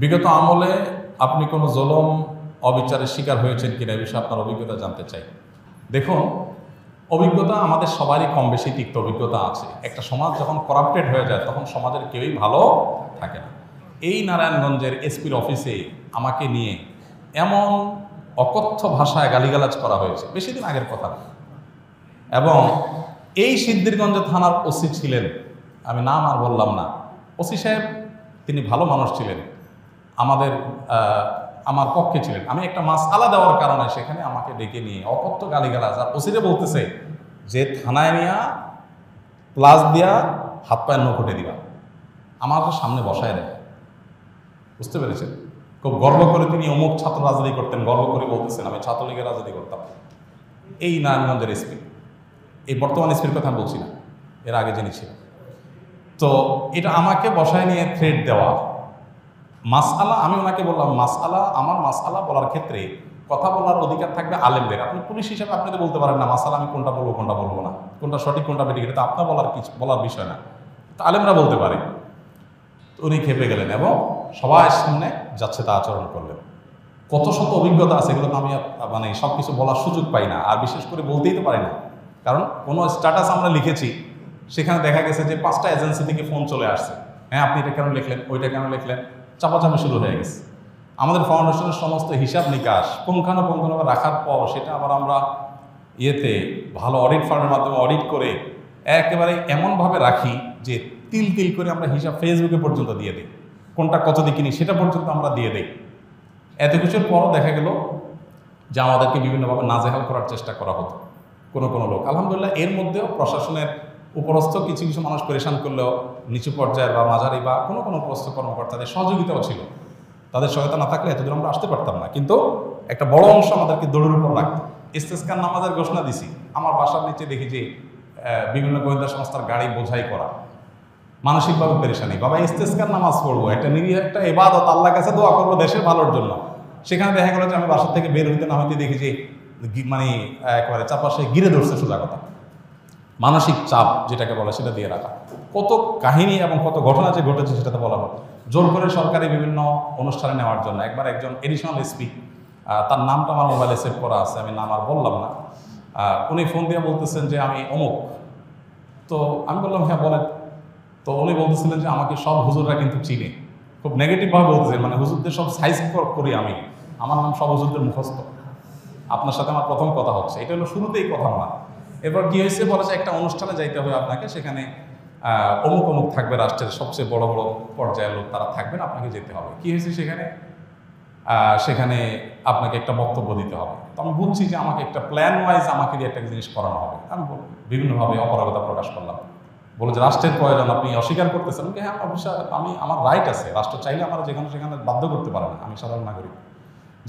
বিগত আমলে আপনি কোনো জুলুম অবিচারের শিকার হয়েছেন কিনা এই বিষয়ে আপনার অভিজ্ঞতা জানতে চাই। দেখুন, অভিজ্ঞতা আমাদের সবারই কম বেশি তিক্ত অভিজ্ঞতা আছে। একটা সমাজ যখন করাপ্টেড হয়ে যায় তখন সমাজের কেউই ভালো থাকে না। এই নারায়ণগঞ্জের এসপির অফিসে আমাকে নিয়ে এমন অকথ্য ভাষায় গালিগালাজ করা হয়েছে, বেশি দিন আগের কথা। এবং এই সিদ্ধিরগঞ্জ থানার ওসি ছিলেন, আমি নাম আর বললাম না, ওসি সাহেব তিনি ভালো মানুষ ছিলেন, আমার পক্ষে ছিলেন। আমি একটা মাসআলা দেওয়ার কারণে সেখানে আমাকে ডেকে নিয়ে অকথ্য গালিগালাজ, আর ওসিরে বলতেছে যে থানায় নিয়ে প্লাস দিয়া হাত পায়ের নখ উঠে দিবা, আমার সামনে বসায় দেয়। বুঝতে পেরেছেন? খুব গর্ব করে তিনি অমুক ছাত্র রাজনীতি করতেন, গর্ব করে বলতেছেন আমি ছাত্রলীগের রাজনীতি করতাম। এই নারায়ণগঞ্জের এসপি, এই বর্তমান এসপির কথা বলছি না, এর আগে যিনি ছিলেন। তো এটা আমাকে বসায় নিয়ে থ্রেট দেওয়া, মাসআলা, আমি ওনাকে বললাম আমার মাসআলা বলার ক্ষেত্রে কথা বলার অধিকার থাকবে আলেমদের। আপনি পুলিশ হিসেবে আপনি তো বলতে পারেন না মাসআলা আমি কোনটা বলবো কোনটা বলবো না, কোনটা সঠিক কোনটা বেঠিক, এটা তো আপনার বলার বিষয় না, তো আলেমরা বলতে পারে। উনি খেপে গেলেন এবং সবার সামনে যাচ্ছে তা আচরণ করলেন। কত শত অভিজ্ঞতা আছে, এগুলো তো আমি মানে সব কিছু বলার সুযোগ পাই না, আর বিশেষ করে বলতেই তো পারি না। কারণ কোনো স্ট্যাটাস আমরা লিখেছি, সেখানে দেখা গেছে যে 5টা এজেন্সি থেকে ফোন চলে আসছে, হ্যাঁ আপনি এটা কেন লিখলেন, ওইটা কেন লিখলেন, চাপাচাপি শুরু হয়ে গেছে। আমাদের ফাউন্ডেশনের সমস্ত হিসাব নিকাশ পুঙ্খানুপুঙ্খভাবে রাখার পর সেটা আবার আমরা ভালো অডিট ফার্মের মাধ্যমে অডিট করে একেবারে এমনভাবে রাখি যে তিল তিল করে আমরা হিসাব ফেসবুকে পর্যন্ত দিয়ে দিই, কোনটা কত দিয়ে কিনি সেটা পর্যন্ত আমরা দিয়ে দিই। এত কিছুর পরও দেখা গেল যে আমাদেরকে বিভিন্নভাবে নাজেহাল করার চেষ্টা করা হতো কোনো লোক। আলহামদুলিল্লাহ এর মধ্যেও প্রশাসনের উপরস্থ কিছু মানুষ পরেশান করলেও নিচু পর্যায়ের বা মাঝারি বা কোনো উপরস্থ কর্মকর্তাদের সহযোগিতাও ছিল। তাদের সহায়তা না থাকলে এতদূর আমরা আসতে পারতাম না। কিন্তু একটা বড় অংশ আমাদেরকে দৌড়ের উপর রাখতো। ইস্তেসকার নামাজের ঘোষণা দিছি, আমার বাসার নিচে দেখি যে বিভিন্ন গোয়েন্দা সংস্থার গাড়ি বোঝাই করা, মানসিকভাবে পেরেশানি, বাবা ইস্তেসকার নামাজ পড়বো, একটা নিরীহ একটা ইবাদত, আল্লাহর কাছে দোয়া করবো দেশের ভালোর জন্য। সেখানে দেখা গেল যে আমি বাসার থেকে বের হইতে না হইতে দেখি যে মানে একেবারে চারপাশে ঘিরে ধরছে, সোজা কথা মানসিক চাপ যেটাকে বলে সেটা দিয়ে রাখা। কত কাহিনী এবং কত ঘটনা যে ঘটেছে সেটাতে বলা হয়। জোর করে সরকারি বিভিন্ন অনুষ্ঠানে নেওয়ার জন্য একবার একজন এডিশনাল এসপি, তার নামটা আমার মোবাইলে সেভ করা আছে, আমি নাম আর বললাম না, উনি ফোন দিয়ে বলতেছেন যে আমি অমুক। তো আমি বললাম হ্যাঁ বলেন। তো উনি বলতেছিলেন যে আমাকে সব হুজুররা কিন্তু চিনে, খুব নেগেটিভভাবে বলতেছেন, মানে হুজুরদের সব সাইজ করি আমি, আমার নাম সব হুজুরদের মুখস্থ, আপনার সাথে আমার প্রথম কথা হচ্ছে। এটা হলো শুরুতেই কথা না। এরপর কী হয়েছে বলেছে একটা অনুষ্ঠানে যাইতে হবে আপনাকে, সেখানে অমুক থাকবে, রাষ্ট্রের সবচেয়ে বড় বড় পর্যায়ের লোক তারা থাকবেন, আপনাকে যেতে হবে। কী হয়েছে সেখানে আপনাকে একটা বক্তব্য দিতে হবে। তো আমি বুঝছি যে আমাকে একটা প্ল্যান ওয়াইজ আমাকে দিয়ে একটা জিনিস করানো হবে। আমি বিভিন্নভাবে অপারগতা প্রকাশ করলাম, বলে যে রাষ্ট্রের প্রয়োজন আপনি অস্বীকার করতেছেন। হ্যাঁ অবশ্যই আমার রাইট আছে, রাষ্ট্র চাইলে আমার সেখানে বাধ্য করতে পারে না, আমি সাধারণ নাগরিক।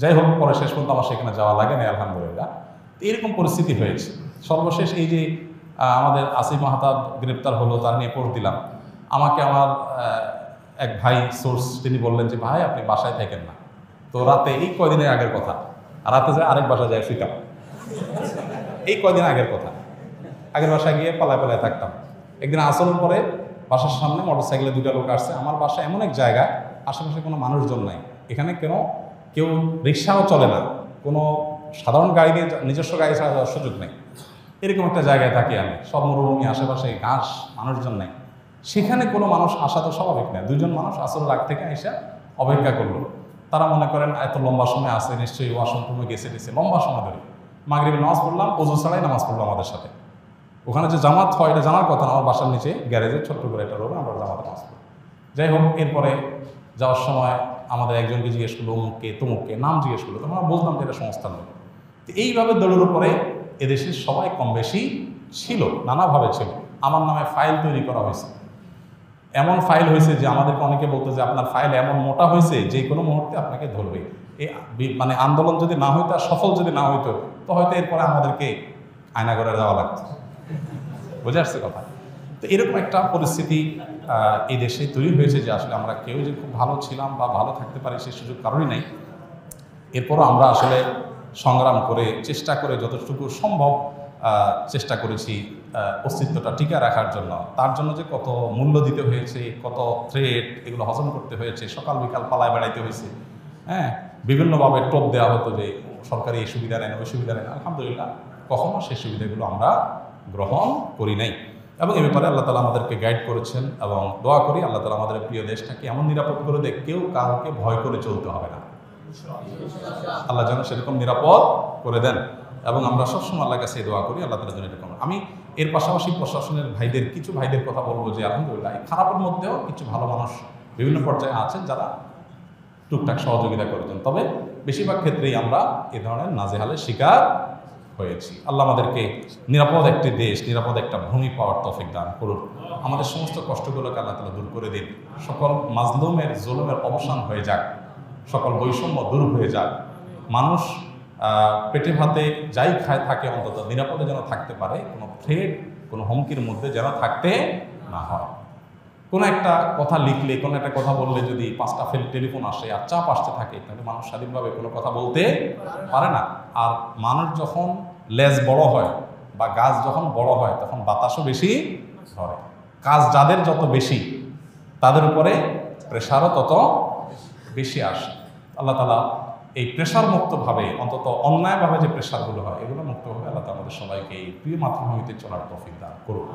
যাই হোক, পরে শেষ পর্যন্ত আমার সেখানে যাওয়া লাগে না আলহামদুলিল্লাহ। এরকম পরিস্থিতি হয়েছে। সর্বশেষ এই যে আমাদের আসিফ মাহতাব গ্রেপ্তার হলো, তার নিয়ে পোস্ট দিলাম, আমাকে আমার এক ভাই সোর্স তিনি বললেন যে ভাই আপনি বাসায় থাকেন না। তো রাতে, এই কয়দিনের আগের কথা, রাতে যে আরেক বাসায় যায় শুইতাম, এই কয়দিন আগের কথা, আগের বাসায় গিয়ে পালায় থাকতাম। একদিন আসরের পরে বাসার সামনে মোটরসাইকেলে 2টা লোক আসছে। আমার বাসা এমন এক জায়গায় আশেপাশে কোনো মানুষজন নাই, এখানে কেউ রিক্সাও চলে না, কোনো সাধারণ গাড়ি দিয়ে নিজস্ব গাড়ি ছাড়া যাওয়ার সুযোগ নেই। এরকম একটা জায়গায় থাকি আমি, সব মরুভূমি, আশেপাশে ঘাস, মানুষজন নেই। সেখানে কোনো মানুষ আসা তো স্বাভাবিক নয়। 2জন মানুষ আসর লাগ থেকে এসে অপেক্ষা করলো। তারা মনে করেন এত লম্বা সময় আসে, নিশ্চয়ই ওয়াশরুম রুমে গেছে লম্বা সময় ধরে। মাগরিবে নামাজ পড়লাম, ওযু ছাড়াই নামাজ পড়লো আমাদের সাথে। ওখানে যে জামাত হয় এটা জানার কথা না, আমার বাসার নিচে গ্যারেজে ছোট্ট করে একটা রোড, আমরা জামাত নামাজ পড়ি। যাই হোক, এরপরে যাওয়ার সময় আমাদের একজনকে জিজ্ঞেস করলো অমুককে তমুককে, নাম জিজ্ঞেস করলো, তখন আমরা বুঝলাম যে এটা সংস্থার লোক। তো এইভাবে দৌড়ের উপরে এদেশের সবাই কম বেশি ছিল, নানাভাবে ছিল। আমার নামে ফাইল তৈরি করা হয়েছে, এমন ফাইল হয়েছে যে আমাদেরকে অনেকে বলতো যে আপনার ফাইল এমন মোটা হয়েছে যে কোনো মুহূর্তে আপনাকে ধরবে। এই মানে আন্দোলন যদি না হইতো, সফল যদি না হইতো, তো হয়তো এরপরে আমাদেরকে আয়নাঘরে যাওয়া লাগতো। বুঝে আসছে কথা? তো এরকম একটা পরিস্থিতি এই দেশে তৈরি হয়েছে যে আসলে আমরা কেউ যে খুব ভালো ছিলাম বা ভালো থাকতে পারি সেই সুযোগ কারোরই নাই। এরপরও আমরা আসলে সংগ্রাম করে চেষ্টা করে যতটুকু সম্ভব চেষ্টা করেছি অস্তিত্বটা টিকে রাখার জন্য, তার জন্য যে কত মূল্য দিতে হয়েছে, কত থ্রেট, এগুলো হজম করতে হয়েছে, সকাল বিকাল পালায় বেড়াইতে হয়েছে, হ্যাঁ, বিভিন্নভাবে টোপ দেওয়া হতো যে সরকারি এই সুবিধা নেন, ওই সুবিধা নেন। আলহামদুলিল্লাহ কখনো সেই সুবিধাগুলো আমরা গ্রহণ করি নাই, এবং এ ব্যাপারে আল্লাহ তালা আমাদেরকে গাইড করেছেন। এবং দোয়া করি আল্লাহ তালা আমাদের প্রিয় দেশটাকে এমন নিরাপদ করে দেয়, কেউ কাউকে ভয় করে চলতে হবে না। আল্লাহ যেন সেরকম নিরাপদ করে দেন, এবং আমরা সবসময় আল্লাহর কাছে দোয়া করি আল্লাহ তালা যেন এরকম। আমি এর পাশাপাশি প্রশাসনের ভাইদের, কিছু ভাইদের কথা বলবো যে আলহামদুলিল্লাহ খারাপের মধ্যেও কিছু ভালো মানুষ বিভিন্ন পর্যায়ে আছেন যারা টুকটাক সহযোগিতা করেছেন, তবে বেশিরভাগ ক্ষেত্রেই আমরা এ ধরনের নাজেহালের শিকার হয়েছি। আল্লাহ আমাদেরকে নিরাপদ একটি দেশ, নিরাপদ একটা ভূমি পাওয়ার তৌফিক দান করুন। আমাদের সমস্ত কষ্টগুলোকে আল্লাহ তাআলা দূর করে দিন। সকল মাজলুমের জুলুমের অবসান হয়ে যাক, সকল বৈষম্য দূর হয়ে যাক। মানুষ পেটে ভাতে যাই খায় থাকে অন্তত নিরাপদে যেন থাকতে পারে, কোনো থ্রেট, কোনো হুমকির মধ্যে যেন থাকতে না হয়। কোনো একটা কথা লিখলে, কোনো একটা কথা বললে যদি 5টা টেলিফোন আসে আর চাপ আসতে থাকে, তাহলে মানুষ স্বাধীনভাবে কোনো কথা বলতে পারে না। আর মানুষ যখন লেজ বড় হয় বা গাছ যখন বড় হয়, তখন বাতাসও বেশি ধরে। কাজ যাদের যত বেশি, তাদের উপরে প্রেশারও তত বেশি আসে। আল্লাহ তাআলা এই প্রেশার মুক্তভাবে, অন্তত অন্যায়ভাবে যে প্রেশারগুলো হয়, এগুলো মুক্তভাবে আল্লাহ তাআলা আমাদের সবাইকে এই প্রিয় মাতৃভূমিতে চলার তৌফিক দান করুন।